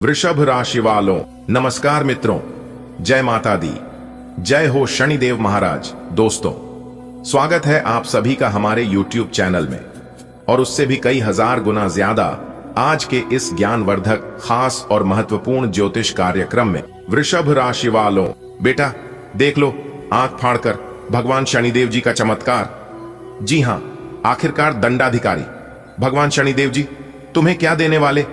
वृषभ राशि वालों, नमस्कार मित्रों, जय माता दी, जय हो शनिदेव महाराज। दोस्तों, स्वागत है आप सभी का हमारे YouTube चैनल में और उससे भी कई हजार गुना ज्यादा आज के इस ज्ञानवर्धक, खास और महत्वपूर्ण ज्योतिष कार्यक्रम में। वृषभ राशि वालों, बेटा देख लो आंख फाड़कर भगवान शनिदेव जी का चमत्कार। जी हां, आखिरकार दंडाधिकारी भगवान शनिदेव जी तुम्हें क्या देने वाले।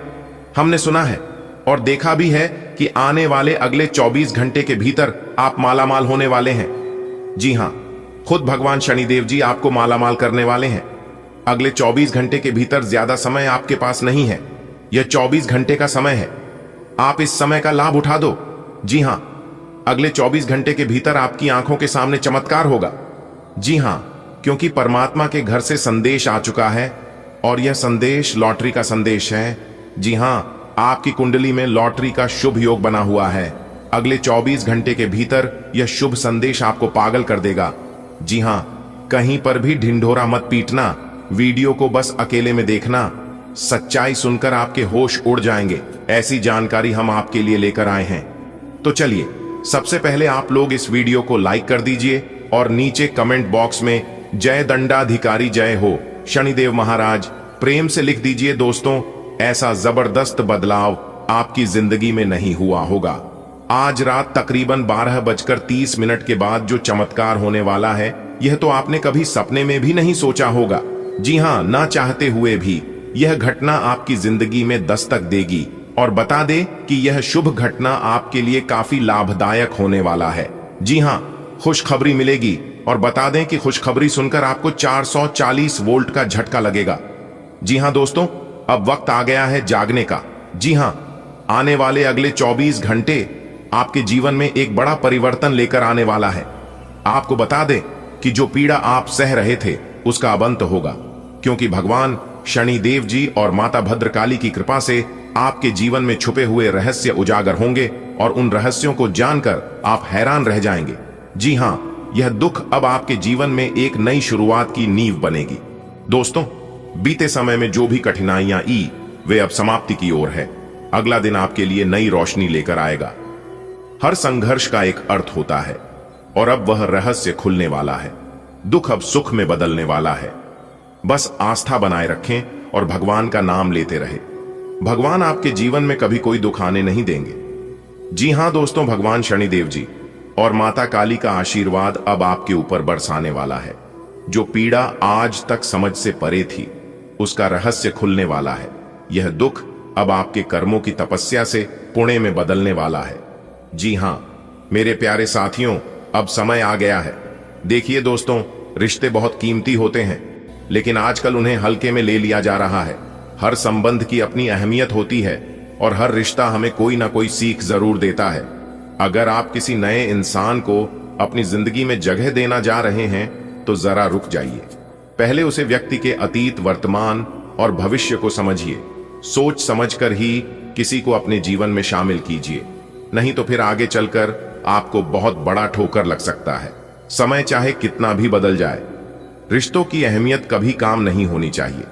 हमने सुना है और देखा भी है कि आने वाले अगले 24 घंटे के भीतर आप मालामाल होने वाले हैं। जी हां, खुद भगवान शनिदेव जी आपको मालामाल करने वाले हैं। अगले 24 घंटे के भीतर ज्यादा समय आपके पास नहीं है, यह 24 घंटे का समय है। आप इस समय का लाभ उठा दो। जी हां, अगले 24 घंटे के भीतर आपकी आंखों के सामने चमत्कार होगा। जी हां, क्योंकि परमात्मा के घर से संदेश आ चुका है और यह संदेश लॉटरी का संदेश है। जी हां, आपकी कुंडली में लॉटरी का शुभ योग बना हुआ है। अगले 24 घंटे के भीतर यह शुभ संदेश आपको पागल कर देगा। जी हां, कहीं पर भी ढिंढोरा मत पीटना, वीडियो को बस अकेले में देखना। सच्चाई सुनकर आपके होश उड़ जाएंगे। ऐसी जानकारी हम आपके लिए लेकर आए हैं। तो चलिए, सबसे पहले आप लोग इस वीडियो को लाइक कर दीजिए और नीचे कमेंट बॉक्स में जय दंडाधिकारी, जय हो शनिदेव महाराज प्रेम से लिख दीजिए। दोस्तों, ऐसा जबरदस्त बदलाव आपकी जिंदगी में नहीं हुआ होगा। आज रात तकरीबन 12:30 के बाद जो चमत्कार होने वाला है, यह तो आपने कभी सपने में भी नहीं सोचा होगा। जी हां, ना चाहते हुए भी यह घटना आपकी जिंदगी में दस्तक देगी। और बता दे कि यह शुभ घटना आपके लिए काफी लाभदायक होने वाला है। जी हां, खुशखबरी मिलेगी और बता दें कि खुशखबरी सुनकर आपको 440 वोल्ट का झटका लगेगा। जी हां दोस्तों, अब वक्त आ गया है जागने का। जी हां, आने वाले अगले 24 घंटे आपके जीवन में एक बड़ा परिवर्तन लेकर आने वाला है। आपको बता दें कि जो पीड़ा आप सह रहे थे उसका अब अंत होगा, क्योंकि भगवान शनिदेव जी और माता भद्रकाली की कृपा से आपके जीवन में छुपे हुए रहस्य उजागर होंगे और उन रहस्यों को जानकर आप हैरान रह जाएंगे। जी हां, यह दुख अब आपके जीवन में एक नई शुरुआत की नींव बनेगी। दोस्तों, बीते समय में जो भी कठिनाइयां आई, वे अब समाप्ति की ओर है। अगला दिन आपके लिए नई रोशनी लेकर आएगा। हर संघर्ष का एक अर्थ होता है और अब वह रहस्य खुलने वाला है। दुख अब सुख में बदलने वाला है। बस आस्था बनाए रखें और भगवान का नाम लेते रहे। भगवान आपके जीवन में कभी कोई दुख आने नहीं देंगे। जी हां दोस्तों, भगवान शनिदेव जी और माता काली का आशीर्वाद अब आपके ऊपर बरसाने वाला है। जो पीड़ा आज तक समझ से परे थी, उसका रहस्य खुलने वाला है। यह दुख अब आपके कर्मों की तपस्या से पुण्य में बदलने वाला है। जी हां मेरे प्यारे साथियों, अब समय आ गया है। देखिए दोस्तों, रिश्ते बहुत कीमती होते हैं, लेकिन आजकल उन्हें हल्के में ले लिया जा रहा है। हर संबंध की अपनी अहमियत होती है और हर रिश्ता हमें कोई ना कोई सीख जरूर देता है। अगर आप किसी नए इंसान को अपनी जिंदगी में जगह देना जा रहे हैं तो जरा रुक जाइए। पहले उसे व्यक्ति के अतीत, वर्तमान और भविष्य को समझिए। सोच समझकर ही किसी को अपने जीवन में शामिल कीजिए, नहीं तो फिर आगे चलकर आपको बहुत बड़ा ठोकर लग सकता है। समय चाहे कितना भी बदल जाए, रिश्तों की अहमियत कभी काम नहीं होनी चाहिए।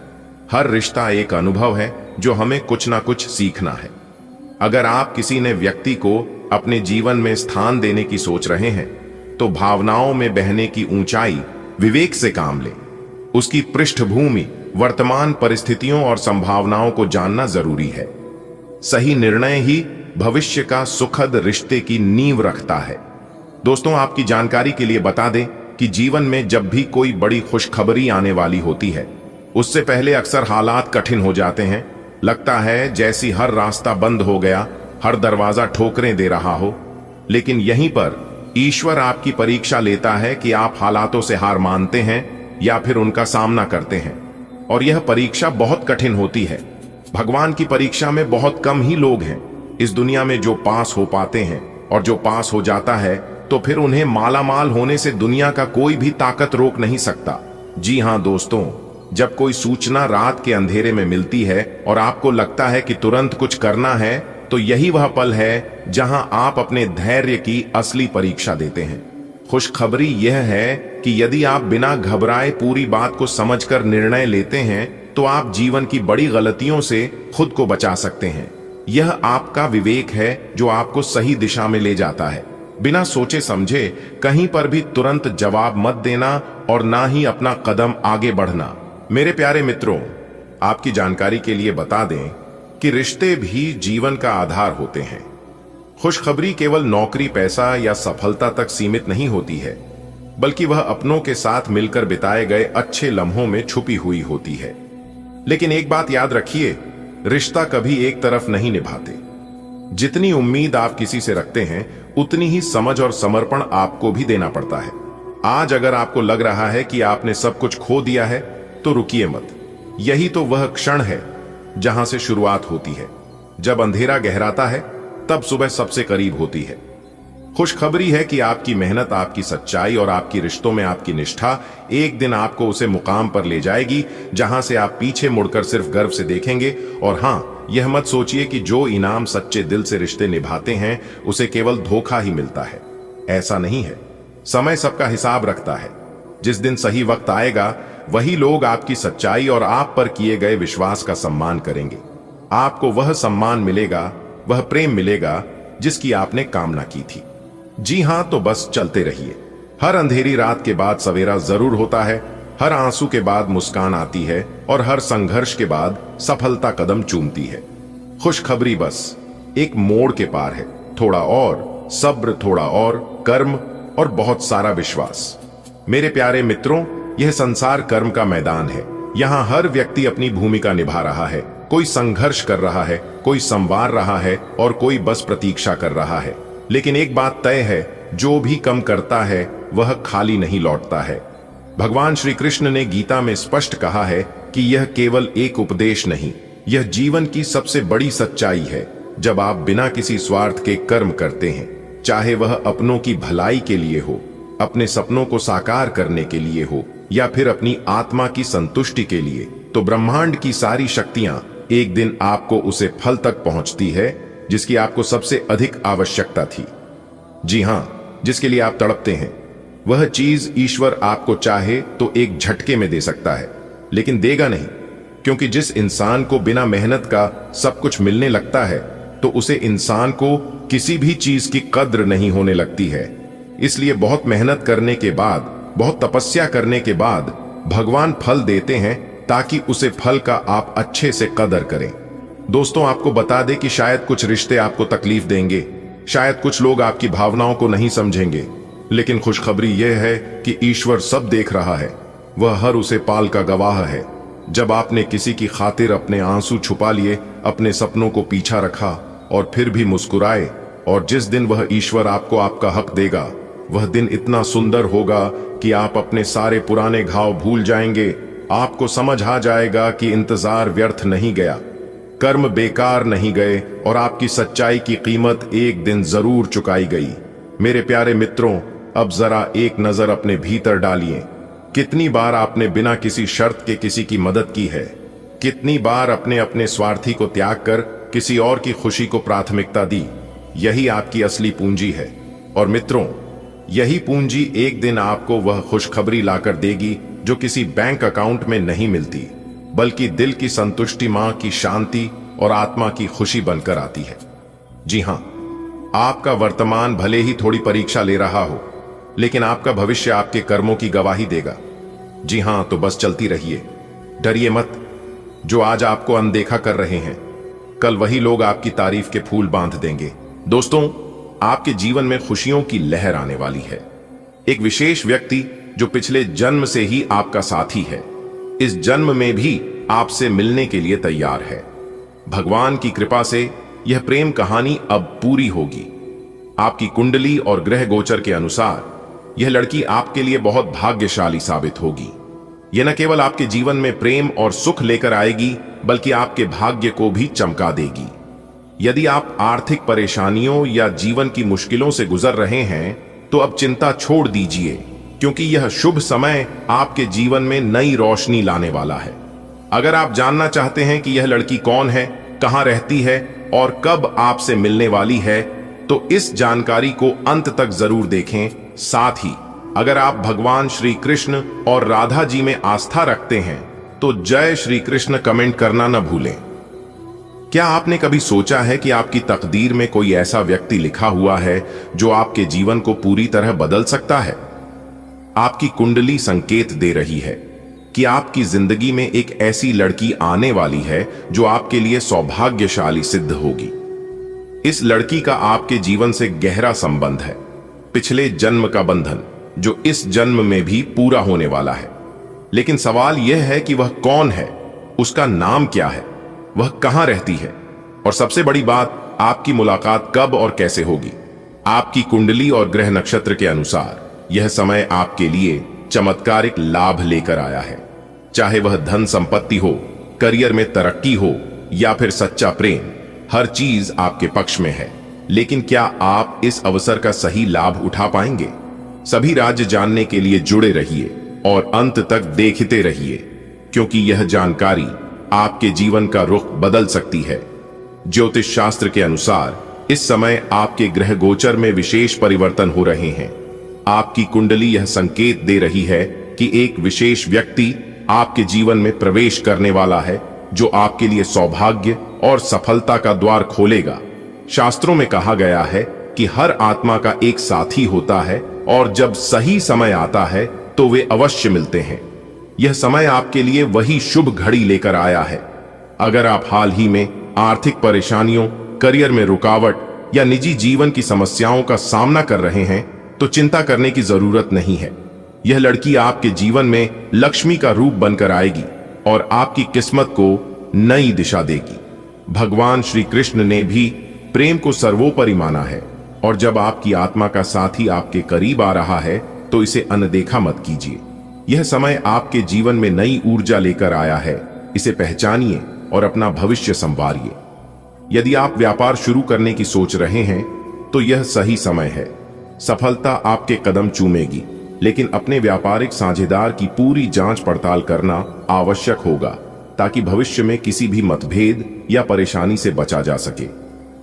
हर रिश्ता एक अनुभव है जो हमें कुछ ना कुछ सीखना है। अगर आप किसी ने व्यक्ति को अपने जीवन में स्थान देने की सोच रहे हैं, तो भावनाओं में बहने की ऊंचाई विवेक से काम लें। उसकी पृष्ठभूमि, वर्तमान परिस्थितियों और संभावनाओं को जानना जरूरी है। सही निर्णय ही भविष्य का सुखद रिश्ते की नींव रखता है। दोस्तों, आपकी जानकारी के लिए बता दें कि जीवन में जब भी कोई बड़ी खुशखबरी आने वाली होती है, उससे पहले अक्सर हालात कठिन हो जाते हैं। लगता है जैसी हर रास्ता बंद हो गया, हर दरवाजा ठोकरें दे रहा हो। लेकिन यहीं पर ईश्वर आपकी परीक्षा लेता है कि आप हालातों से हार मानते हैं या फिर उनका सामना करते हैं। और यह परीक्षा बहुत कठिन होती है। भगवान की परीक्षा में बहुत कम ही लोग हैं इस दुनिया में जो पास हो पाते हैं, और जो पास हो जाता है तो फिर उन्हें मालामाल होने से दुनिया का कोई भी ताकत रोक नहीं सकता। जी हां दोस्तों, जब कोई सूचना रात के अंधेरे में मिलती है और आपको लगता है कि तुरंत कुछ करना है, तो यही वह पल है जहां आप अपने धैर्य की असली परीक्षा देते हैं। खुशखबरी यह है कि यदि आप बिना घबराए पूरी बात को समझकर निर्णय लेते हैं, तो आप जीवन की बड़ी गलतियों से खुद को बचा सकते हैं। यह आपका विवेक है जो आपको सही दिशा में ले जाता है। बिना सोचे समझे कहीं पर भी तुरंत जवाब मत देना और ना ही अपना कदम आगे बढ़ना। मेरे प्यारे मित्रों, आपकी जानकारी के लिए बता दें कि रिश्ते भी जीवन का आधार होते हैं। खुशखबरी केवल नौकरी, पैसा या सफलता तक सीमित नहीं होती है, बल्कि वह अपनों के साथ मिलकर बिताए गए अच्छे लम्हों में छुपी हुई होती है। लेकिन एक बात याद रखिए, रिश्ता कभी एक तरफ नहीं निभाते। जितनी उम्मीद आप किसी से रखते हैं, उतनी ही समझ और समर्पण आपको भी देना पड़ता है। आज अगर आपको लग रहा है कि आपने सब कुछ खो दिया है, तो रुकिए मत। यही तो वह क्षण है जहां से शुरुआत होती है। जब अंधेरा गहराता है, तब सुबह सबसे करीब होती है। खुशखबरी है कि आपकी मेहनत, आपकी सच्चाई और आपकी रिश्तों में आपकी निष्ठा एक दिन आपको उसे मुकाम पर ले जाएगी जहां से आप पीछे मुड़कर सिर्फ गर्व से देखेंगे। और हां, यह मत सोचिए कि जो इनाम सच्चे दिल से रिश्ते निभाते हैं उसे केवल धोखा ही मिलता है। ऐसा नहीं है। समय सबका हिसाब रखता है। जिस दिन सही वक्त आएगा, वही लोग आपकी सच्चाई और आप पर किए गए विश्वास का सम्मान करेंगे। आपको वह सम्मान मिलेगा, वह प्रेम मिलेगा जिसकी आपने कामना की थी। जी हां, तो बस चलते रहिए। हर अंधेरी रात के बाद सवेरा जरूर होता है, हर आंसू के बाद मुस्कान आती है और हर संघर्ष के बाद सफलता कदम चूमती है। खुशखबरी बस एक मोड़ के पार है। थोड़ा और सब्र, थोड़ा और कर्म और बहुत सारा विश्वास। मेरे प्यारे मित्रों, यह संसार कर्म का मैदान है। यहाँ हर व्यक्ति अपनी भूमिका निभा रहा है। कोई संघर्ष कर रहा है, कोई संवार रहा है और कोई बस प्रतीक्षा कर रहा है। लेकिन एक बात तय है, जो भी कम करता है वह खाली नहीं लौटता है। भगवान श्री कृष्ण ने गीता में स्पष्ट कहा है कि यह केवल एक उपदेश नहीं, यह जीवन की सबसे बड़ी सच्चाई है। जब आप बिना किसी स्वार्थ के कर्म करते हैं, चाहे वह अपनों की भलाई के लिए हो, अपने सपनों को साकार करने के लिए हो या फिर अपनी आत्मा की संतुष्टि के लिए, तो ब्रह्मांड की सारी शक्तियां एक दिन आपको उसे फल तक पहुंचती है जिसकी आपको सबसे अधिक आवश्यकता थी। जी हां, जिसके लिए आप तड़पते हैं। वह चीज ईश्वर आपको चाहे तो एक झटके में दे सकता है, लेकिन देगा नहीं, क्योंकि जिस इंसान को बिना मेहनत का सब कुछ मिलने लगता है, तो उसे इंसान को किसी भी चीज की कद्र नहीं होने लगती है। इसलिए बहुत मेहनत करने के बाद, बहुत तपस्या करने के बाद भगवान फल देते हैं, ताकि उसे फल का आप अच्छे से कदर करें। दोस्तों, आपको बता दें कि शायद कुछ रिश्ते आपको तकलीफ देंगे, शायद कुछ लोग आपकी भावनाओं को नहीं समझेंगे, लेकिन खुशखबरी यह है कि ईश्वर सब देख रहा है। वह हर उसे पाल का गवाह है। जब आपने किसी की खातिर अपने आंसू छुपा लिए, अपने सपनों को पीछा रखा और फिर भी मुस्कुराए, और जिस दिन वह ईश्वर आपको आपका हक देगा, वह दिन इतना सुंदर होगा कि आप अपने सारे पुराने घाव भूल जाएंगे। आपको समझ आ जाएगा कि इंतजार व्यर्थ नहीं गया, कर्म बेकार नहीं गए और आपकी सच्चाई की कीमत एक दिन जरूर चुकाई गई। मेरे प्यारे मित्रों, अब जरा एक नजर अपने भीतर डालिए। कितनी बार आपने बिना किसी शर्त के किसी की मदद की है? कितनी बार अपने अपने स्वार्थी को त्याग कर किसी और की खुशी को प्राथमिकता दी? यही आपकी असली पूंजी है। और मित्रों, यही पूंजी एक दिन आपको वह खुशखबरी लाकर देगी जो किसी बैंक अकाउंट में नहीं मिलती, बल्कि दिल की संतुष्टि, मां की शांति और आत्मा की खुशी बनकर आती है। जी हां, आपका वर्तमान भले ही थोड़ी परीक्षा ले रहा हो, लेकिन आपका भविष्य आपके कर्मों की गवाही देगा। जी हां, तो बस चलती रहिए, डरिए मत। जो आज आपको अनदेखा कर रहे हैं, कल वही लोग आपकी तारीफ के फूल बांध देंगे। दोस्तों, आपके जीवन में खुशियों की लहर आने वाली है। एक विशेष व्यक्ति जो पिछले जन्म से ही आपका साथी है, इस जन्म में भी आपसे मिलने के लिए तैयार है। भगवान की कृपा से यह प्रेम कहानी अब पूरी होगी। आपकी कुंडली और ग्रह गोचर के अनुसार यह लड़की आपके लिए बहुत भाग्यशाली साबित होगी। यह न केवल आपके जीवन में प्रेम और सुख लेकर आएगी, बल्कि आपके भाग्य को भी चमका देगी। यदि आप आर्थिक परेशानियों या जीवन की मुश्किलों से गुजर रहे हैं, तो अब चिंता छोड़ दीजिए, क्योंकि यह शुभ समय आपके जीवन में नई रोशनी लाने वाला है। अगर आप जानना चाहते हैं कि यह लड़की कौन है, कहां रहती है और कब आपसे मिलने वाली है, तो इस जानकारी को अंत तक जरूर देखें। साथ ही अगर आप भगवान श्री कृष्ण और राधा जी में आस्था रखते हैं, तो जय श्री कृष्ण कमेंट करना न भूलें। क्या आपने कभी सोचा है कि आपकी तकदीर में कोई ऐसा व्यक्ति लिखा हुआ है जो आपके जीवन को पूरी तरह बदल सकता है? आपकी कुंडली संकेत दे रही है कि आपकी जिंदगी में एक ऐसी लड़की आने वाली है जो आपके लिए सौभाग्यशाली सिद्ध होगी। इस लड़की का आपके जीवन से गहरा संबंध है, पिछले जन्म का बंधन जो इस जन्म में भी पूरा होने वाला है। लेकिन सवाल यह है कि वह कौन है, उसका नाम क्या है, वह कहां रहती है, और सबसे बड़ी बात, आपकी मुलाकात कब और कैसे होगी। आपकी कुंडली और ग्रह नक्षत्र के अनुसार यह समय आपके लिए चमत्कारिक लाभ लेकर आया है। चाहे वह धन संपत्ति हो, करियर में तरक्की हो या फिर सच्चा प्रेम, हर चीज आपके पक्ष में है। लेकिन क्या आप इस अवसर का सही लाभ उठा पाएंगे? सभी राज्य जानने के लिए जुड़े रहिए और अंत तक देखते रहिए, क्योंकि यह जानकारी आपके जीवन का रुख बदल सकती है। ज्योतिष शास्त्र के अनुसार इस समय आपके ग्रह गोचर में विशेष परिवर्तन हो रहे हैं। आपकी कुंडली यह संकेत दे रही है कि एक विशेष व्यक्ति आपके जीवन में प्रवेश करने वाला है जो आपके लिए सौभाग्य और सफलता का द्वार खोलेगा। शास्त्रों में कहा गया है कि हर आत्मा का एक साथी होता है और जब सही समय आता है तो वे अवश्य मिलते हैं। यह समय आपके लिए वही शुभ घड़ी लेकर आया है। अगर आप हाल ही में आर्थिक परेशानियों, करियर में रुकावट या निजी जीवन की समस्याओं का सामना कर रहे हैं तो चिंता करने की जरूरत नहीं है। यह लड़की आपके जीवन में लक्ष्मी का रूप बनकर आएगी और आपकी किस्मत को नई दिशा देगी। भगवान श्री कृष्ण ने भी प्रेम को सर्वोपरि माना है, और जब आपकी आत्मा का साथी आपके करीब आ रहा है तो इसे अनदेखा मत कीजिए। यह समय आपके जीवन में नई ऊर्जा लेकर आया है, इसे पहचानिए और अपना भविष्य संवारिए। यदि आप व्यापार शुरू करने की सोच रहे हैं तो यह सही समय है। सफलता आपके कदम चूमेगी, लेकिन अपने व्यापारिक साझेदार की पूरी जांच पड़ताल करना आवश्यक होगा ताकि भविष्य में किसी भी मतभेद या परेशानी से बचा जा सके।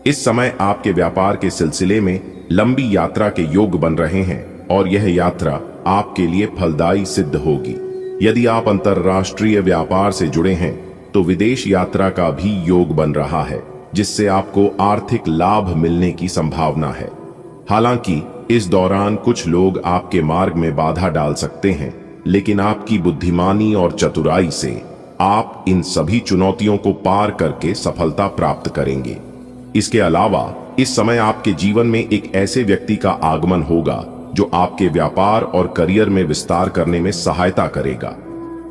इस समय आपके व्यापार के सिलसिले में लंबी यात्रा के योग बन रहे हैं और यह यात्रा आपके लिए फलदायी सिद्ध होगी। यदि आप अंतर्राष्ट्रीय व्यापार से जुड़े हैं तो विदेश यात्रा का भी योग बन रहा है, जिससे आपको आर्थिक लाभ मिलने की संभावना है। हालांकि इस दौरान कुछ लोग आपके मार्ग में बाधा डाल सकते हैं, लेकिन आपकी बुद्धिमानी और चतुराई से आप इन सभी चुनौतियों को पार करके सफलता प्राप्त करेंगे। इसके अलावा इस समय आपके जीवन में एक ऐसे व्यक्ति का आगमन होगा जो आपके व्यापार और करियर में विस्तार करने में सहायता करेगा।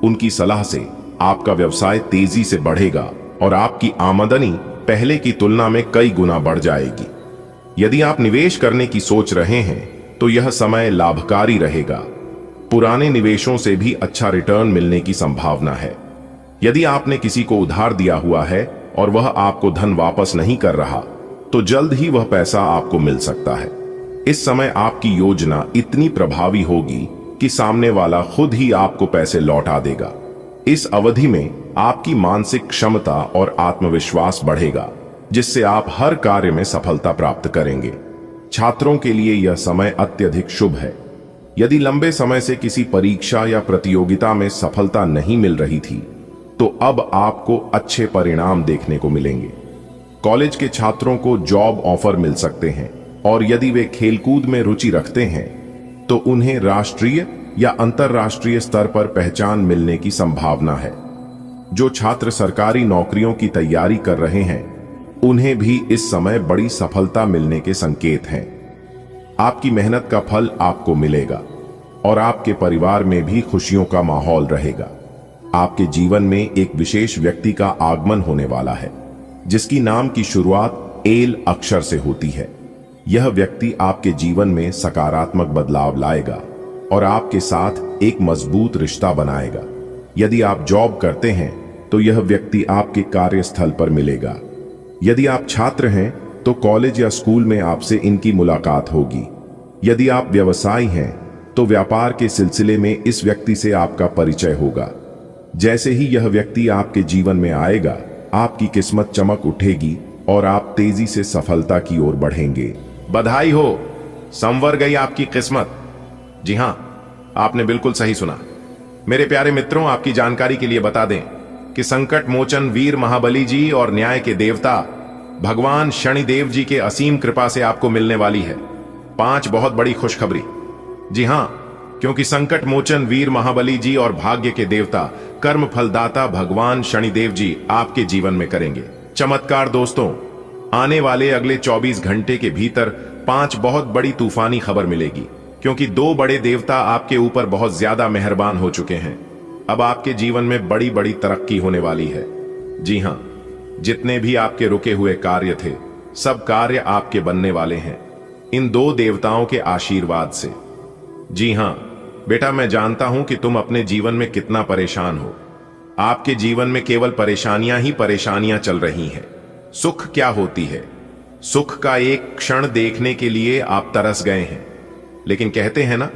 उनकी सलाह से आपका व्यवसाय तेजी से बढ़ेगा और आपकी आमदनी पहले की तुलना में कई गुना बढ़ जाएगी। यदि आप निवेश करने की सोच रहे हैं तो यह समय लाभकारी रहेगा। पुराने निवेशों से भी अच्छा रिटर्न मिलने की संभावना है। यदि आपने किसी को उधार दिया हुआ है और वह आपको धन वापस नहीं कर रहा तो जल्द ही वह पैसा आपको मिल सकता है। इस समय आपकी योजना इतनी प्रभावी होगी कि सामने वाला खुद ही आपको पैसे लौटा देगा। इस अवधि में आपकी मानसिक क्षमता और आत्मविश्वास बढ़ेगा, जिससे आप हर कार्य में सफलता प्राप्त करेंगे। छात्रों के लिए यह समय अत्यधिक शुभ है। यदि लंबे समय से किसी परीक्षा या प्रतियोगिता में सफलता नहीं मिल रही थी तो अब आपको अच्छे परिणाम देखने को मिलेंगे। कॉलेज के छात्रों को जॉब ऑफर मिल सकते हैं, और यदि वे खेलकूद में रुचि रखते हैं तो उन्हें राष्ट्रीय या अंतर्राष्ट्रीय स्तर पर पहचान मिलने की संभावना है। जो छात्र सरकारी नौकरियों की तैयारी कर रहे हैं उन्हें भी इस समय बड़ी सफलता मिलने के संकेत हैं। आपकी मेहनत का फल आपको मिलेगा और आपके परिवार में भी खुशियों का माहौल रहेगा। आपके जीवन में एक विशेष व्यक्ति का आगमन होने वाला है, जिसकी नाम की शुरुआत एल अक्षर से होती है। यह व्यक्ति आपके जीवन में सकारात्मक बदलाव लाएगा और आपके साथ एक मजबूत रिश्ता बनाएगा। यदि आप जॉब करते हैं तो यह व्यक्ति आपके कार्यस्थल पर मिलेगा। यदि आप छात्र हैं तो कॉलेज या स्कूल में आपसे इनकी मुलाकात होगी। यदि आप व्यवसायी हैं तो व्यापार के सिलसिले में इस व्यक्ति से आपका परिचय होगा। जैसे ही यह व्यक्ति आपके जीवन में आएगा, आपकी किस्मत चमक उठेगी और आप तेजी से सफलता की ओर बढ़ेंगे। बधाई हो, संवर गई आपकी किस्मत। जी हां, आपने बिल्कुल सही सुना। मेरे प्यारे मित्रों, आपकी जानकारी के लिए बता दें कि संकट मोचन वीर महाबली जी और न्याय के देवता भगवान शनिदेव जी के असीम कृपा से आपको मिलने वाली है 5 बहुत बड़ी खुशखबरी। जी हां, क्योंकि संकट मोचन वीर महाबली जी और भाग्य के देवता कर्म फलदाता भगवान शनिदेव जी आपके जीवन में करेंगे चमत्कार। दोस्तों, आने वाले अगले 24 घंटे के भीतर 5 बहुत बड़ी तूफानी खबर मिलेगी, क्योंकि 2 बड़े देवता आपके ऊपर बहुत ज्यादा मेहरबान हो चुके हैं। अब आपके जीवन में बड़ी बड़ी तरक्की होने वाली है। जी हां, जितने भी आपके रुके हुए कार्य थे, सब कार्य आपके बनने वाले हैं इन 2 देवताओं के आशीर्वाद से। जी हां बेटा, मैं जानता हूं कि तुम अपने जीवन में कितना परेशान हो। आपके जीवन में केवल परेशानियां ही परेशानियां चल रही हैं। सुख क्या होती है? सुख का एक क्षण देखने के लिए आप तरस गए हैं। लेकिन कहते हैं ना,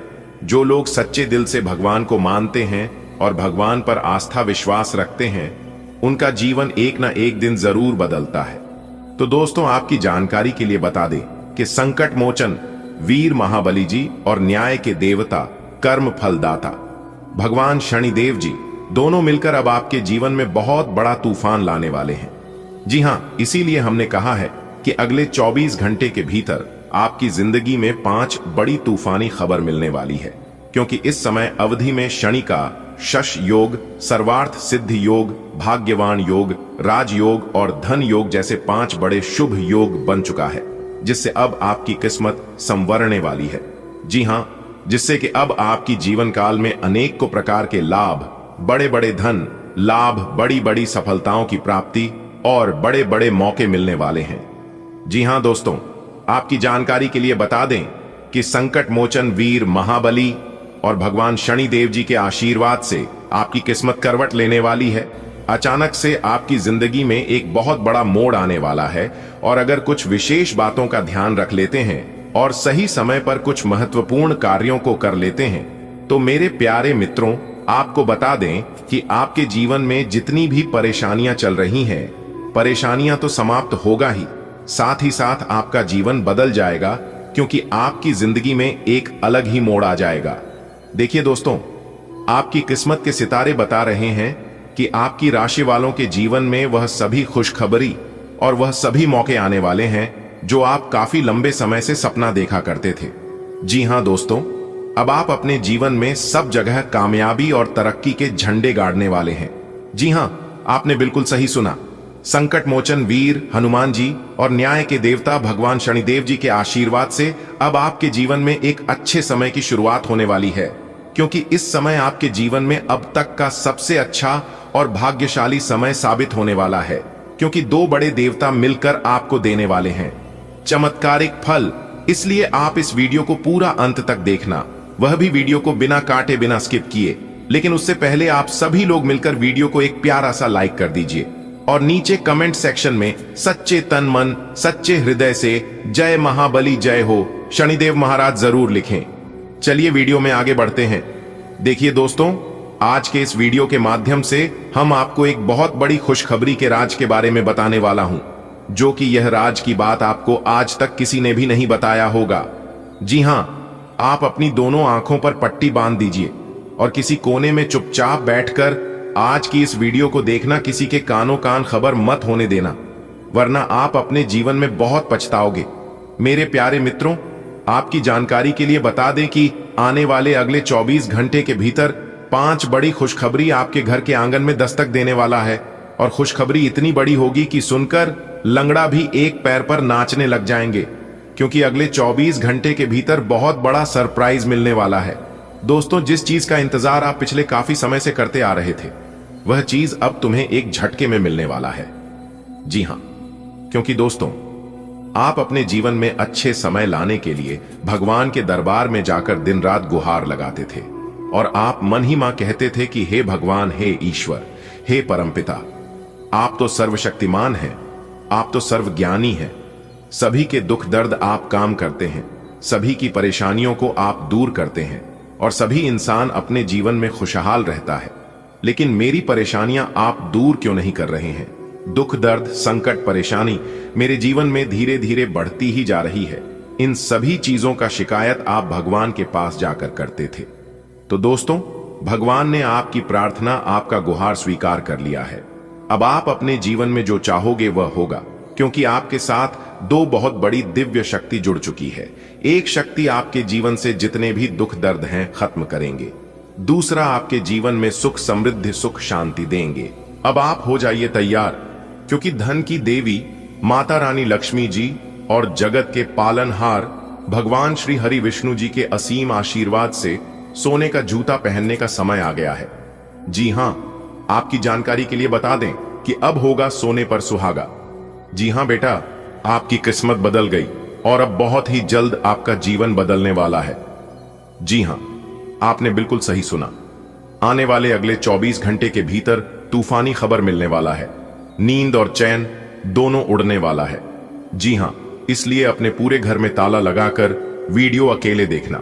जो लोग सच्चे दिल से भगवान को मानते हैं और भगवान पर आस्था विश्वास रखते हैं, उनका जीवन एक ना एक दिन जरूर बदलता है। तो दोस्तों, आपकी जानकारी के लिए बता दें कि संकट मोचन वीर महाबली जी और न्याय के देवता कर्म फलदाता भगवान शनिदेव जी दोनों मिलकर अब आपके जीवन में बहुत बड़ा तूफान लाने वाले हैं। जी हां, इसीलिए हमने कहा है कि अगले 24 घंटे के भीतर आपकी जिंदगी में 5 बड़ी तूफानी खबर मिलने वाली है, क्योंकि इस समय अवधि में शनि का शश योग, सर्वार्थ सिद्धि योग, भाग्यवान योग, राजयोग और धन योग जैसे 5 बड़े शुभ योग बन चुका है, जिससे अब आपकी किस्मत संवरने वाली है। जी हां, जिससे कि अब आपकी जीवन काल में अनेक को प्रकार के लाभ, बड़े बड़े धन लाभ, बड़ी बड़ी सफलताओं की प्राप्ति और बड़े बड़े मौके मिलने वाले हैं। जी हां दोस्तों, आपकी जानकारी के लिए बता दें कि संकट मोचन वीर महाबली और भगवान शनिदेव जी के आशीर्वाद से आपकी किस्मत करवट लेने वाली है। अचानक से आपकी जिंदगी में एक बहुत बड़ा मोड़ आने वाला है, और अगर कुछ विशेष बातों का ध्यान रख लेते हैं और सही समय पर कुछ महत्वपूर्ण कार्यों को कर लेते हैं, तो मेरे प्यारे मित्रों, आपको बता दें कि आपके जीवन में जितनी भी परेशानियां चल रही हैं, परेशानियां तो समाप्त होगा ही साथ आपका जीवन बदल जाएगा, क्योंकि आपकी जिंदगी में एक अलग ही मोड़ आ जाएगा। देखिए दोस्तों, आपकी किस्मत के सितारे बता रहे हैं कि आपकी राशि वालों के जीवन में वह सभी खुशखबरी और वह सभी मौके आने वाले हैं जो आप काफी लंबे समय से सपना देखा करते थे। जी हां दोस्तों, अब आप अपने जीवन में सब जगह कामयाबी और तरक्की के झंडे गाड़ने वाले हैं। जी हां, आपने बिल्कुल सही सुना। संकट मोचन वीर हनुमान जी और न्याय के देवता भगवान शनिदेव जी के आशीर्वाद से अब आपके जीवन में एक अच्छे समय की शुरुआत होने वाली है, क्योंकि इस समय आपके जीवन में अब तक का सबसे अच्छा और भाग्यशाली समय साबित होने वाला है, क्योंकि 2 बड़े देवता मिलकर आपको देने वाले हैं चमत्कारिक फल। इसलिए आप इस वीडियो को पूरा अंत तक देखना, वह भी वीडियो को बिना काटे बिना स्किप किए। लेकिन उससे पहले आप सभी लोग मिलकर वीडियो को एक प्यारा सा लाइक कर दीजिए और नीचे कमेंट सेक्शन में सच्चे तन मन सच्चे हृदय से जय महाबली जय हो शनिदेव महाराज जरूर लिखें। चलिए वीडियो में आगे बढ़ते हैं। देखिए दोस्तों, आज के इस वीडियो के माध्यम से हम आपको एक बहुत बड़ी खुशखबरी के राज के बारे में बताने वाला हूं, जो कि यह राज की बात आपको आज तक किसी ने भी नहीं बताया होगा। जी हां, आप अपनी दोनों आंखों पर पट्टी बांध दीजिए और किसी कोने में चुपचाप बैठकर आज की इस वीडियो को देखना। किसी के कानों कान खबर मत होने देना, वरना आप अपने जीवन में बहुत पछताओगे। मेरे प्यारे मित्रों, आपकी जानकारी के लिए बता दें कि आने वाले अगले 24 घंटे के भीतर 5 बड़ी खुशखबरी आपके घर के आंगन में दस्तक देने वाला है। और खुशखबरी इतनी बड़ी होगी कि सुनकर लंगड़ा भी एक पैर पर नाचने लग जाएंगे, क्योंकि अगले 24 घंटे के भीतर बहुत बड़ा सरप्राइज मिलने वाला है। दोस्तों, जिस चीज का इंतजार आप पिछले काफी समय से करते आ रहे थे, वह चीज अब तुम्हें एक झटके में मिलने वाला है। जी हां, क्योंकि दोस्तों, आप अपने जीवन में अच्छे समय लाने के लिए भगवान के दरबार में जाकर दिन रात गुहार लगाते थे, और आप मन ही मां कहते थे कि हे भगवान, हे ईश्वर, हे परमपिता, आप तो सर्वशक्तिमान हैं, आप तो सर्वज्ञानी हैं। सभी के दुख दर्द आप काम करते हैं, सभी की परेशानियों को आप दूर करते हैं, और सभी इंसान अपने जीवन में खुशहाल रहता है। लेकिन मेरी परेशानियां आप दूर क्यों नहीं कर रहे हैं? दुख दर्द संकट परेशानी मेरे जीवन में धीरे धीरे बढ़ती ही जा रही है। इन सभी चीजों का शिकायत आप भगवान के पास जाकर करते थे। तो दोस्तों, भगवान ने आपकी प्रार्थना, आपका गुहार स्वीकार कर लिया है। अब आप अपने जीवन में जो चाहोगे वह होगा, क्योंकि आपके साथ दो बहुत बड़ी दिव्य शक्ति जुड़ चुकी है। एक शक्ति आपके जीवन से जितने भी दुख दर्द हैं खत्म करेंगे, दूसरा आपके जीवन में सुख समृद्धि सुख शांति देंगे। अब आप हो जाइए तैयार, क्योंकि धन की देवी माता रानी लक्ष्मी जी और जगत के पालनहार भगवान श्री हरि विष्णु जी के असीम आशीर्वाद से सोने का जूता पहनने का समय आ गया है। जी हां, आपकी जानकारी के लिए बता दें कि अब होगा सोने पर सुहागा। जी हां बेटा, आपकी किस्मत बदल गई और अब बहुत ही जल्द आपका जीवन बदलने वाला है। जी हां, आपने बिल्कुल सही सुना। आने वाले अगले 24 घंटे के भीतर तूफानी खबर मिलने वाला है। नींद और चैन दोनों उड़ने वाला है। जी हां, इसलिए अपने पूरे घर में ताला लगाकर वीडियो अकेले देखना,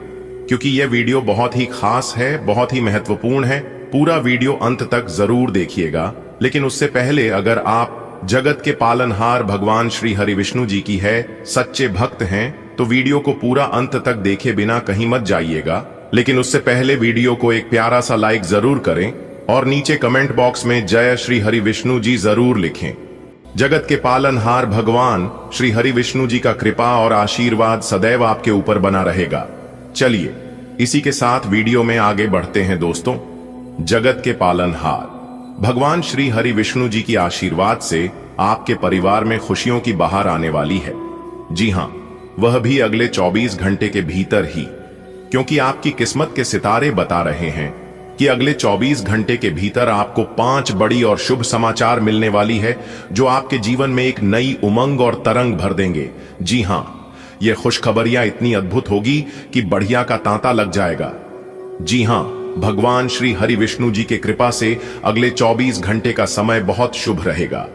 क्योंकि यह वीडियो बहुत ही खास है, बहुत ही महत्वपूर्ण है। पूरा वीडियो अंत तक जरूर देखिएगा। लेकिन उससे पहले अगर आप जगत के पालनहार भगवान श्री हरि विष्णु जी की है सच्चे भक्त हैं, तो वीडियो को पूरा अंत तक देखे बिना कहीं मत जाइएगा। लेकिन उससे पहले वीडियो को एक प्यारा सा लाइक जरूर करें और नीचे कमेंट बॉक्स में जय श्री हरि विष्णु जी जरूर लिखें। जगत के पालनहार भगवान श्री हरि विष्णु जी का कृपा और आशीर्वाद सदैव आपके ऊपर बना रहेगा। चलिए इसी के साथ वीडियो में आगे बढ़ते हैं दोस्तों। जगत के पालनहार भगवान श्री हरि विष्णु जी की आशीर्वाद से आपके परिवार में खुशियों की बहार आने वाली है। जी हां, वह भी अगले 24 घंटे के भीतर ही, क्योंकि आपकी किस्मत के सितारे बता रहे हैं कि अगले 24 घंटे के भीतर आपको 5 बड़ी और शुभ समाचार मिलने वाली है, जो आपके जीवन में एक नई उमंग और तरंग भर देंगे। जी हां, ये खुशखबरियां इतनी अद्भुत होगी कि बढ़िया का तांता लग जाएगा। जी हां, भगवान श्री हरि विष्णु जी के कृपा से अगले 24 घंटे का समय बहुत शुभ रहेगा।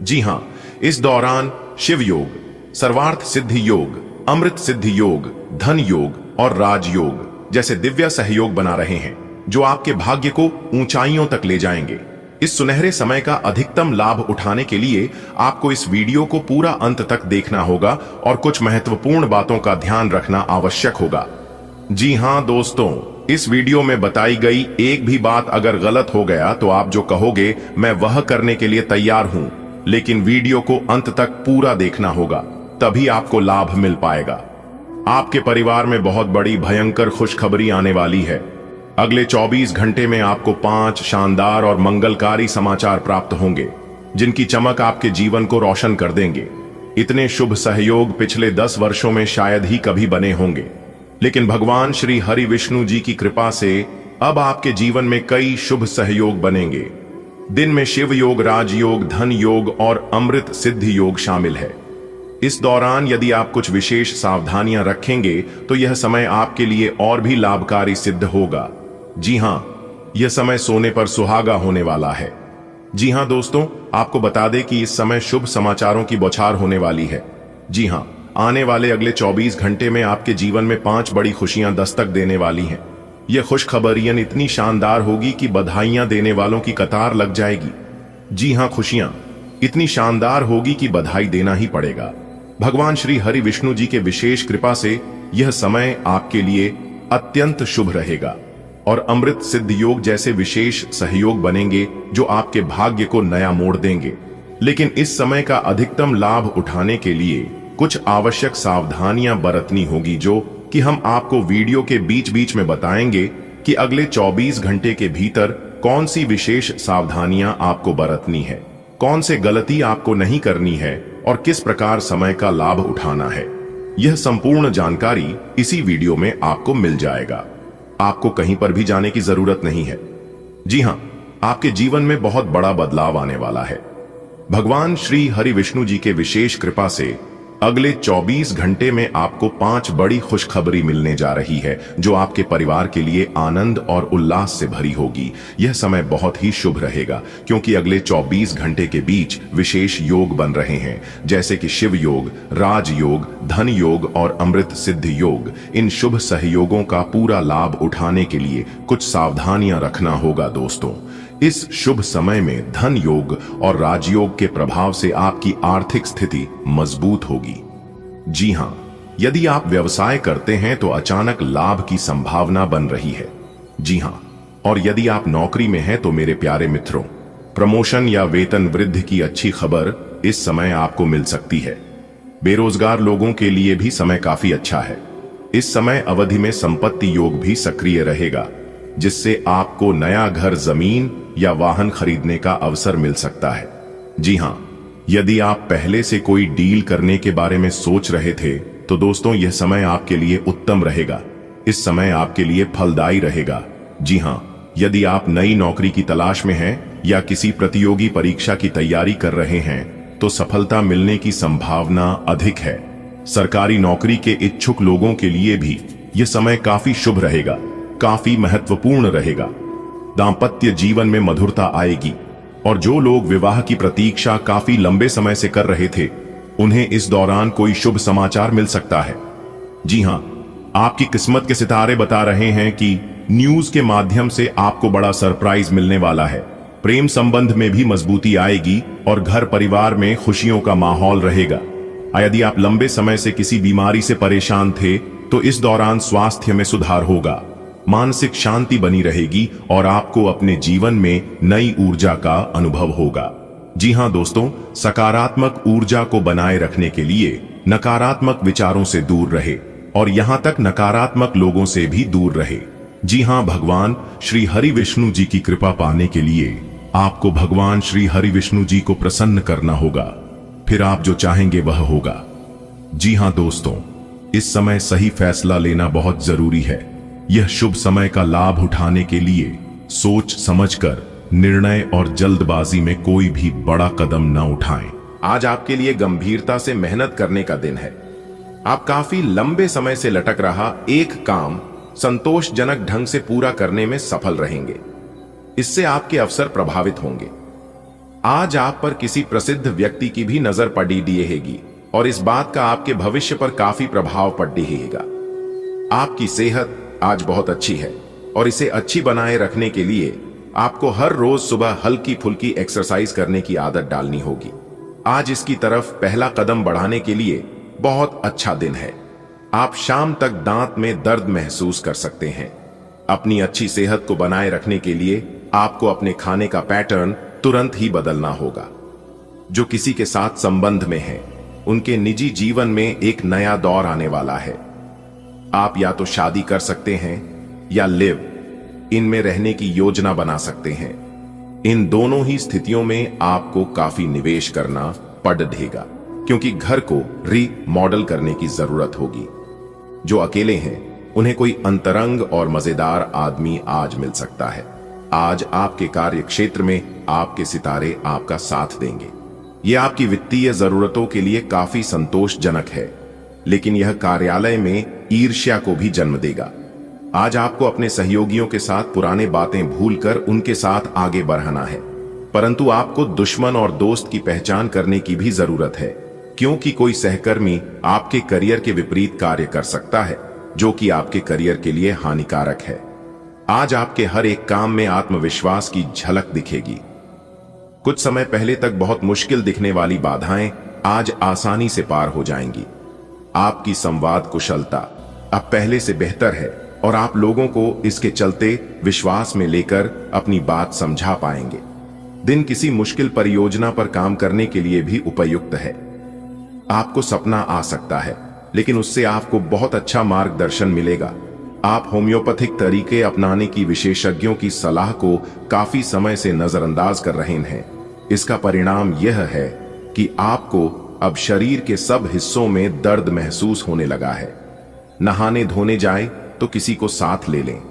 जी हां, इस दौरान शिव योग, सर्वार्थ सिद्धि योग, अमृत सिद्धि योग, धन योग और राजयोग जैसे दिव्य सहयोग बना रहे हैं, जो आपके भाग्य को ऊंचाइयों तक ले जाएंगे। इस सुनहरे समय का अधिकतम लाभ उठाने के लिए आपको इस वीडियो को पूरा अंत तक देखना होगा और कुछ महत्वपूर्ण बातों का ध्यान रखना आवश्यक होगा। जी हां दोस्तों, इस वीडियो में बताई गई एक भी बात अगर गलत हो गया तो आप जो कहोगे मैं वह करने के लिए तैयार हूं, लेकिन वीडियो को अंत तक पूरा देखना होगा, तभी आपको लाभ मिल पाएगा। आपके परिवार में बहुत बड़ी भयंकर खुशखबरी आने वाली है। अगले 24 घंटे में आपको 5 शानदार और मंगलकारी समाचार प्राप्त होंगे, जिनकी चमक आपके जीवन को रोशन कर देंगे। इतने शुभ सहयोग पिछले 10 वर्षों में शायद ही कभी बने होंगे, लेकिन भगवान श्री हरि विष्णु जी की कृपा से अब आपके जीवन में कई शुभ सहयोग बनेंगे। दिन में शिव योग, राजयोग, धन योग और अमृत सिद्धि योग शामिल है। इस दौरान यदि आप कुछ विशेष सावधानियां रखेंगे तो यह समय आपके लिए और भी लाभकारी सिद्ध होगा। जी हां, यह समय सोने पर सुहागा होने वाला है। जी हां दोस्तों, आपको बता दें कि इस समय शुभ समाचारों की बौछार होने वाली है। जी हां, आने वाले अगले 24 घंटे में आपके जीवन में 5 बड़ी खुशियां दस्तक देने वाली हैं। यह खुशखबरियां इतनी शानदार होगी कि बधाइयां देने वालों की कतार लग जाएगी। जी हां, खुशियां इतनी शानदार होगी कि बधाई देना ही पड़ेगा। भगवान श्री हरि विष्णु जी के विशेष कृपा से यह समय आपके लिए अत्यंत शुभ रहेगा और अमृत सिद्ध योग जैसे विशेष सहयोग बनेंगे, जो आपके भाग्य को नया मोड़ देंगे। लेकिन इस समय का अधिकतम लाभ उठाने के लिए कुछ आवश्यक सावधानियां बरतनी होगी, जो कि हम आपको वीडियो के बीच बीच में बताएंगे कि अगले 24 घंटे के भीतर कौन सी विशेष सावधानियां आपको बरतनी है, कौन से गलती आपको नहीं करनी है और किस प्रकार समय का लाभ उठाना है। यह संपूर्ण जानकारी इसी वीडियो में आपको मिल जाएगा। आपको कहीं पर भी जाने की जरूरत नहीं है। जी हां, आपके जीवन में बहुत बड़ा बदलाव आने वाला है। भगवान श्री हरि विष्णु जी के विशेष कृपा से अगले 24 घंटे में आपको 5 बड़ी खुशखबरी मिलने जा रही है, जो आपके परिवार के लिए आनंद और उल्लास से भरी होगी। यह समय बहुत ही शुभ रहेगा, क्योंकि अगले 24 घंटे के बीच विशेष योग बन रहे हैं, जैसे कि शिव योग, राज योग, धन योग और अमृत सिद्ध योग। इन शुभ सहयोगों का पूरा लाभ उठाने के लिए कुछ सावधानियां रखना होगा दोस्तों। इस शुभ समय में धन योग और राजयोग के प्रभाव से आपकी आर्थिक स्थिति मजबूत होगी। जी हां, यदि आप व्यवसाय करते हैं तो अचानक लाभ की संभावना बन रही है। जी हां, और यदि आप नौकरी में हैं तो मेरे प्यारे मित्रों, प्रमोशन या वेतन वृद्धि की अच्छी खबर इस समय आपको मिल सकती है। बेरोजगार लोगों के लिए भी समय काफी अच्छा है। इस समय अवधि में संपत्ति योग भी सक्रिय रहेगा, जिससे आपको नया घर, जमीन या वाहन खरीदने का अवसर मिल सकता है। जी हां, यदि आप पहले से कोई डील करने के बारे में सोच रहे थे तो दोस्तों यह समय आपके लिए उत्तम रहेगा। इस समय आपके लिए फलदायी रहेगा। जी हां, यदि आप नई नौकरी की तलाश में हैं या किसी प्रतियोगी परीक्षा की तैयारी कर रहे हैं तो सफलता मिलने की संभावना अधिक है। सरकारी नौकरी के इच्छुक लोगों के लिए भी यह समय काफी शुभ रहेगा, काफी महत्वपूर्ण रहेगा। दांपत्य जीवन में मधुरता आएगी और जो लोग विवाह की प्रतीक्षा काफी लंबे समय से कर रहे थे उन्हें इस दौरान कोई शुभ समाचार मिल सकता है। जी हां, आपकी किस्मत के सितारे बता रहे हैं कि न्यूज के माध्यम से आपको बड़ा सरप्राइज मिलने वाला है। प्रेम संबंध में भी मजबूती आएगी और घर परिवार में खुशियों का माहौल रहेगा। यदि आप लंबे समय से किसी बीमारी से परेशान थे तो इस दौरान स्वास्थ्य में सुधार होगा, मानसिक शांति बनी रहेगी और आपको अपने जीवन में नई ऊर्जा का अनुभव होगा। जी हां दोस्तों, सकारात्मक ऊर्जा को बनाए रखने के लिए नकारात्मक विचारों से दूर रहे और यहां तक नकारात्मक लोगों से भी दूर रहे। जी हां, भगवान श्री हरि विष्णु जी की कृपा पाने के लिए आपको भगवान श्री हरि विष्णु जी को प्रसन्न करना होगा, फिर आप जो चाहेंगे वह होगा। जी हां दोस्तों, इस समय सही फैसला लेना बहुत जरूरी है। यह शुभ समय का लाभ उठाने के लिए सोच समझकर निर्णय और जल्दबाजी में कोई भी बड़ा कदम न उठाएं। आज आपके लिए गंभीरता से मेहनत करने का दिन है। आप काफी लंबे समय से लटक रहा एक काम संतोषजनक ढंग से पूरा करने में सफल रहेंगे। इससे आपके अवसर प्रभावित होंगे। आज आप पर किसी प्रसिद्ध व्यक्ति की भी नजर पड़ी रहेगी और इस बात का आपके भविष्य पर काफी प्रभाव पड़ रहेगा। आपकी सेहत आज बहुत अच्छी है और इसे अच्छी बनाए रखने के लिए आपको हर रोज सुबह हल्की फुल्की एक्सरसाइज करने की आदत डालनी होगी। आज इसकी तरफ पहला कदम बढ़ाने के लिए बहुत अच्छा दिन है। आप शाम तक दांत में दर्द महसूस कर सकते हैं। अपनी अच्छी सेहत को बनाए रखने के लिए आपको अपने खाने का पैटर्न तुरंत ही बदलना होगा। जो किसी के साथ संबंध में है उनके निजी जीवन में एक नया दौर आने वाला है। आप या तो शादी कर सकते हैं या लिव इनमें रहने की योजना बना सकते हैं। इन दोनों ही स्थितियों में आपको काफी निवेश करना पड़ेगा, क्योंकि घर को रीमॉडल करने की जरूरत होगी। जो अकेले हैं उन्हें कोई अंतरंग और मजेदार आदमी आज मिल सकता है। आज आपके कार्य क्षेत्र में आपके सितारे आपका साथ देंगे। यह आपकी वित्तीय जरूरतों के लिए काफी संतोषजनक है, लेकिन यह कार्यालय में ईर्ष्या को भी जन्म देगा। आज आपको अपने सहयोगियों के साथ पुराने बातें भूलकर उनके साथ आगे बढ़ना है, परंतु आपको दुश्मन और दोस्त की पहचान करने की भी जरूरत है, क्योंकि कोई सहकर्मी आपके करियर के विपरीत कार्य कर सकता है, जो कि आपके करियर के लिए हानिकारक है। आज आपके हर एक काम में आत्मविश्वास की झलक दिखेगी। कुछ समय पहले तक बहुत मुश्किल दिखने वाली बाधाएं आज आसानी से पार हो जाएंगी। आपकी संवाद कुशलता अब पहले से बेहतर है और आप लोगों को इसके चलते विश्वास में लेकर अपनी बात समझा पाएंगे। दिन किसी मुश्किल परियोजना पर काम करने के लिए भी उपयुक्त है। आपको सपना आ सकता है, लेकिन उससे आपको बहुत अच्छा मार्गदर्शन मिलेगा। आप होम्योपैथिक तरीके अपनाने की विशेषज्ञों की सलाह को काफी समय से नजरअंदाज कर रहे हैं। इसका परिणाम यह है कि आपको अब शरीर के सब हिस्सों में दर्द महसूस होने लगा है। नहाने धोने जाएं तो किसी को साथ ले लें।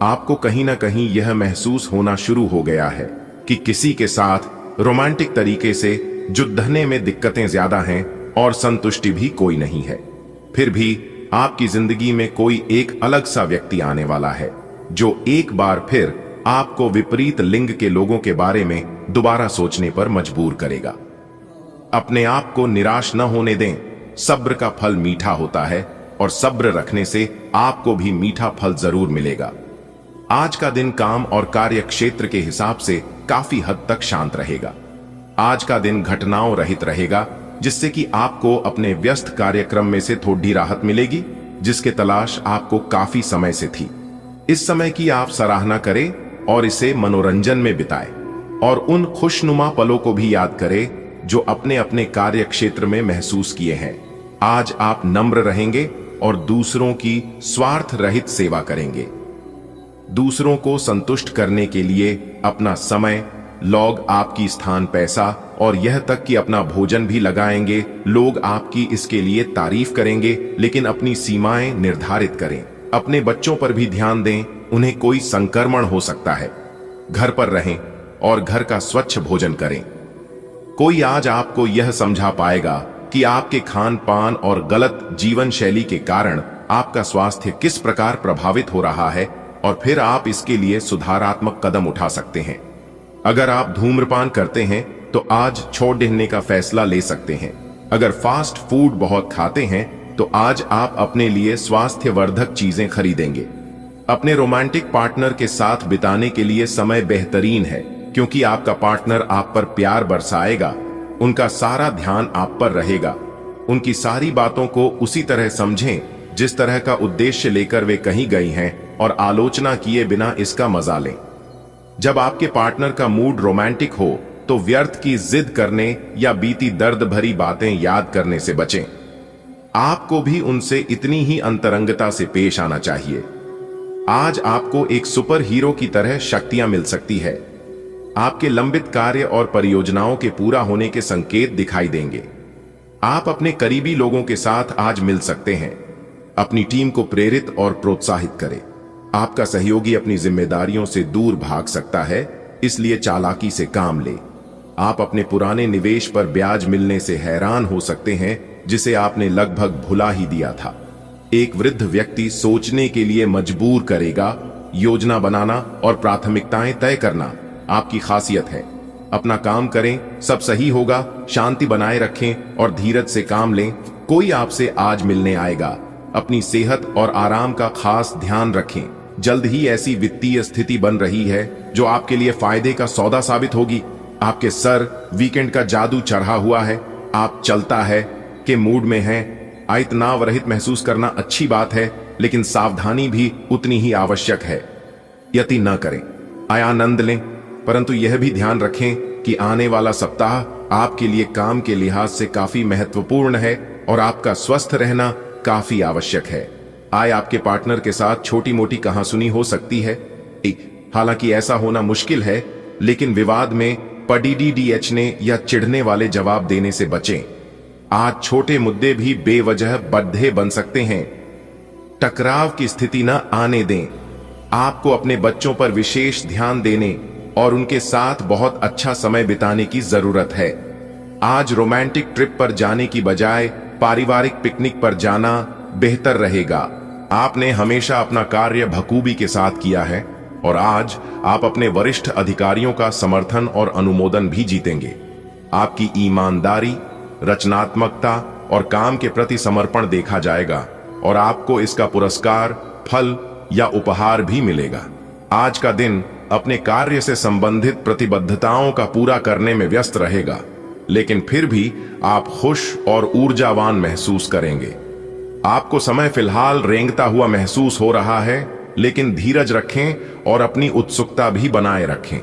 आपको कहीं ना कहीं यह महसूस होना शुरू हो गया है कि किसी के साथ रोमांटिक तरीके से जुड़ने में दिक्कतें ज्यादा हैं और संतुष्टि भी कोई नहीं है। फिर भी आपकी जिंदगी में कोई एक अलग सा व्यक्ति आने वाला है, जो एक बार फिर आपको विपरीत लिंग के लोगों के बारे में दोबारा सोचने पर मजबूर करेगा। अपने आप को निराश न होने दें। सब्र का फल मीठा होता है और सब्र रखने से आपको भी मीठा फल जरूर मिलेगा। आज का दिन काम और कार्य क्षेत्र के हिसाब से काफी हद तक शांत रहेगा। आज का दिन घटनाओं रहित रहेगा, जिससे कि आपको अपने व्यस्त कार्यक्रम में से थोड़ी राहत मिलेगी, जिसके तलाश आपको काफी समय से थी। इस समय की आप सराहना करें और इसे मनोरंजन में बिताएं और उन खुशनुमा पलों को भी याद करें जो अपने अपने कार्य क्षेत्र में महसूस किए हैं। आज आप नम्र रहेंगे और दूसरों की स्वार्थ रहित सेवा करेंगे। दूसरों को संतुष्ट करने के लिए अपना समय, लोग आपकी स्थान, पैसा और यह तक कि अपना भोजन भी लगाएंगे। लोग आपकी इसके लिए तारीफ करेंगे, लेकिन अपनी सीमाएं निर्धारित करें। अपने बच्चों पर भी ध्यान दें, उन्हें कोई संक्रमण हो सकता है। घर पर रहें और घर का स्वच्छ भोजन करें। कोई आज आपको यह समझा पाएगा कि आपके खान पान और गलत जीवन शैली के कारण आपका स्वास्थ्य किस प्रकार प्रभावित हो रहा है, और फिर आप इसके लिए सुधारात्मक कदम उठा सकते हैं। अगर आप धूम्रपान करते हैं तो आज छोड़ देने का फैसला ले सकते हैं। अगर फास्ट फूड बहुत खाते हैं तो आज आप अपने लिए स्वास्थ्यवर्धक चीजें खरीदेंगे। अपने रोमांटिक पार्टनर के साथ बिताने के लिए समय बेहतरीन है, क्योंकि आपका पार्टनर आप पर प्यार बरसाएगा। उनका सारा ध्यान आप पर रहेगा। उनकी सारी बातों को उसी तरह समझें जिस तरह का उद्देश्य लेकर वे कहीं गई हैं, और आलोचना किए बिना इसका मजा लें। जब आपके पार्टनर का मूड रोमांटिक हो तो व्यर्थ की जिद करने या बीती दर्द भरी बातें याद करने से बचें। आपको भी उनसे इतनी ही अंतरंगता से पेश आना चाहिए। आज आपको एक सुपर हीरो की तरह शक्तियां मिल सकती है। आपके लंबित कार्य और परियोजनाओं के पूरा होने के संकेत दिखाई देंगे। आप अपने करीबी लोगों के साथ आज मिल सकते हैं। अपनी टीम को प्रेरित और प्रोत्साहित करें। आपका सहयोगी अपनी जिम्मेदारियों से दूर भाग सकता है, इसलिए चालाकी से काम ले। आप अपने पुराने निवेश पर ब्याज मिलने से हैरान हो सकते हैं, जिसे आपने लगभग भुला ही दिया था। एक वृद्ध व्यक्ति सोचने के लिए मजबूर करेगा। योजना बनाना और प्राथमिकताएं तय करना आपकी खासियत है। अपना काम करें, सब सही होगा। शांति बनाए रखें और धीरज से काम लें। कोई आपसे आज मिलने आएगा। अपनी सेहत और आराम का खास ध्यान रखें। जल्द ही ऐसी वित्तीय स्थिति बन रही है जो आपके लिए फायदे का सौदा साबित होगी। आपके सर वीकेंड का जादू चढ़ा हुआ है। आप चलता है के मूड में हैं। आयतनाव रहित महसूस करना अच्छी बात है, लेकिन सावधानी भी उतनी ही आवश्यक है। यति न करें, आनंद लें, परंतु यह भी ध्यान रखें कि आने वाला सप्ताह आपके लिए काम के लिहाज से काफी महत्वपूर्ण है और आपका स्वस्थ रहना काफी आवश्यक है। आपके पार्टनर के साथ छोटी मोटी कहासुनी हो सकती है। हालांकि ऐसा होना मुश्किल है, लेकिन विवाद में पडीडीएचने या चिढ़ने वाले जवाब देने से बचें। आज छोटे मुद्दे भी बेवजह बद्धे बन सकते हैं। टकराव की स्थिति न आने दें। आपको अपने बच्चों पर विशेष ध्यान देने और उनके साथ बहुत अच्छा समय बिताने की जरूरत है। आज रोमांटिक ट्रिप पर जाने की बजाय पारिवारिक पिकनिक पर जाना बेहतर रहेगा। आपने हमेशा अपना कार्य बखूबी के साथ किया है और आज आप अपने वरिष्ठ अधिकारियों का समर्थन और अनुमोदन भी जीतेंगे। आपकी ईमानदारी, रचनात्मकता और काम के प्रति समर्पण देखा जाएगा और आपको इसका पुरस्कार, फल या उपहार भी मिलेगा। आज का दिन अपने कार्य से संबंधित प्रतिबद्धताओं का पूरा करने में व्यस्त रहेगा, लेकिन फिर भी आप खुश और ऊर्जावान महसूस करेंगे। आपको समय फिलहाल रेंगता हुआ महसूस हो रहा है, लेकिन धीरज रखें और अपनी उत्सुकता भी बनाए रखें।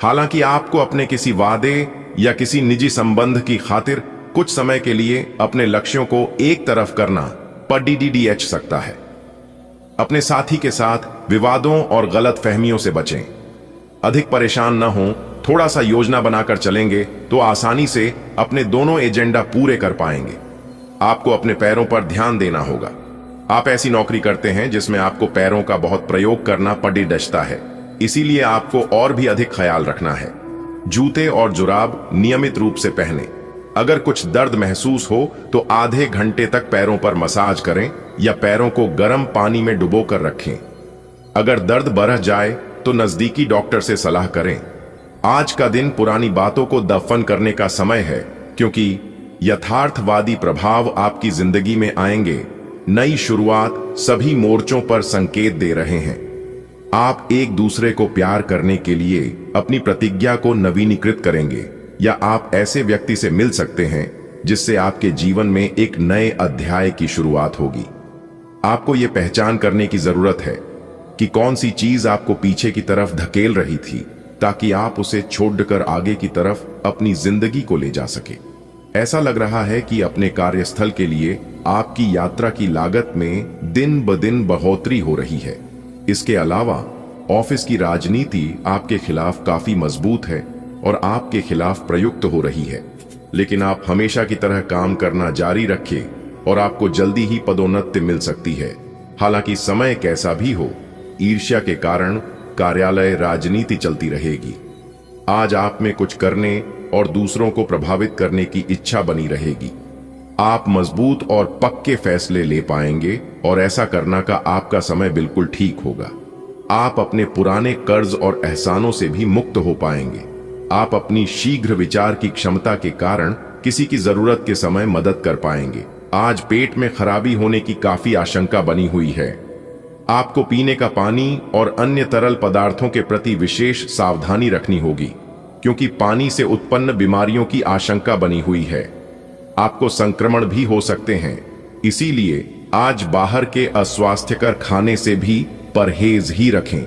हालांकि आपको अपने किसी वादे या किसी निजी संबंध की खातिर कुछ समय के लिए अपने लक्ष्यों को एक तरफ करना पडीडीएच सकता है। अपने साथी के साथ विवादों और गलत फहमियों से बचें। अधिक परेशान न हों। थोड़ा सा योजना बनाकर चलेंगे तो आसानी से अपने दोनों एजेंडा पूरे कर पाएंगे। आपको अपने पैरों पर ध्यान देना होगा। आप ऐसी नौकरी करते हैं जिसमें आपको पैरों का बहुत प्रयोग करना पड़ता है, इसीलिए आपको और भी अधिक ख्याल रखना है। जूते और जुराब नियमित रूप से पहनें। अगर कुछ दर्द महसूस हो तो आधे घंटे तक पैरों पर मसाज करें या पैरों को गर्म पानी में डुबो कर रखें। अगर दर्द बढ़ जाए तो नजदीकी डॉक्टर से सलाह करें। आज का दिन पुरानी बातों को दफन करने का समय है, क्योंकि यथार्थवादी प्रभाव आपकी जिंदगी में आएंगे। नई शुरुआत सभी मोर्चों पर संकेत दे रहे हैं। आप एक दूसरे को प्यार करने के लिए अपनी प्रतिज्ञा को नवीनीकृत करेंगे, या आप ऐसे व्यक्ति से मिल सकते हैं जिससे आपके जीवन में एक नए अध्याय की शुरुआत होगी। आपको यह पहचान करने की जरूरत है कि कौन सी चीज आपको पीछे की तरफ धकेल रही थी, ताकि आप उसे छोड़कर आगे की तरफ अपनी जिंदगी को ले जा सके। ऐसा लग रहा है कि अपने कार्यस्थल के लिए आपकी यात्रा की लागत में दिन ब दिन बढ़ोतरी हो रही है। इसके अलावा ऑफिस की राजनीति आपके खिलाफ काफी मजबूत है और आपके खिलाफ प्रयुक्त हो रही है, लेकिन आप हमेशा की तरह काम करना जारी रखें और आपको जल्दी ही पदोन्नति मिल सकती है। हालांकि समय कैसा भी हो, ईर्ष्या के कारण कार्यालय राजनीति चलती रहेगी। आज आप में कुछ करने और दूसरों को प्रभावित करने की इच्छा बनी रहेगी। आप मजबूत और पक्के फैसले ले पाएंगे और ऐसा करना का आपका समय बिल्कुल ठीक होगा। आप अपने पुराने कर्ज और एहसानों से भी मुक्त हो पाएंगे। आप अपनी शीघ्र विचार की क्षमता के कारण किसी की जरूरत के समय मदद कर पाएंगे। आज पेट में खराबी होने की काफी आशंका बनी हुई है। आपको पीने का पानी और अन्य तरल पदार्थों के प्रति विशेष सावधानी रखनी होगी, क्योंकि पानी से उत्पन्न बीमारियों की आशंका बनी हुई है। आपको संक्रमण भी हो सकते हैं, इसीलिए आज बाहर के अस्वास्थ्यकर खाने से भी परहेज ही रखें।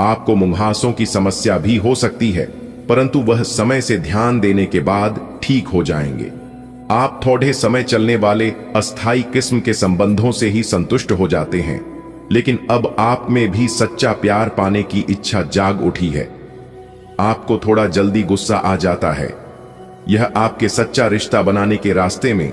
आपको मुंहासों की समस्या भी हो सकती है, परंतु वह समय से ध्यान देने के बाद ठीक हो जाएंगे। आप थोड़े समय चलने वाले अस्थायी किस्म के संबंधों से ही संतुष्ट हो जाते हैं, लेकिन अब आप में भी सच्चा प्यार पाने की इच्छा जाग उठी है। आपको थोड़ा जल्दी गुस्सा आ जाता है। यह आपके सच्चा रिश्ता बनाने के रास्ते में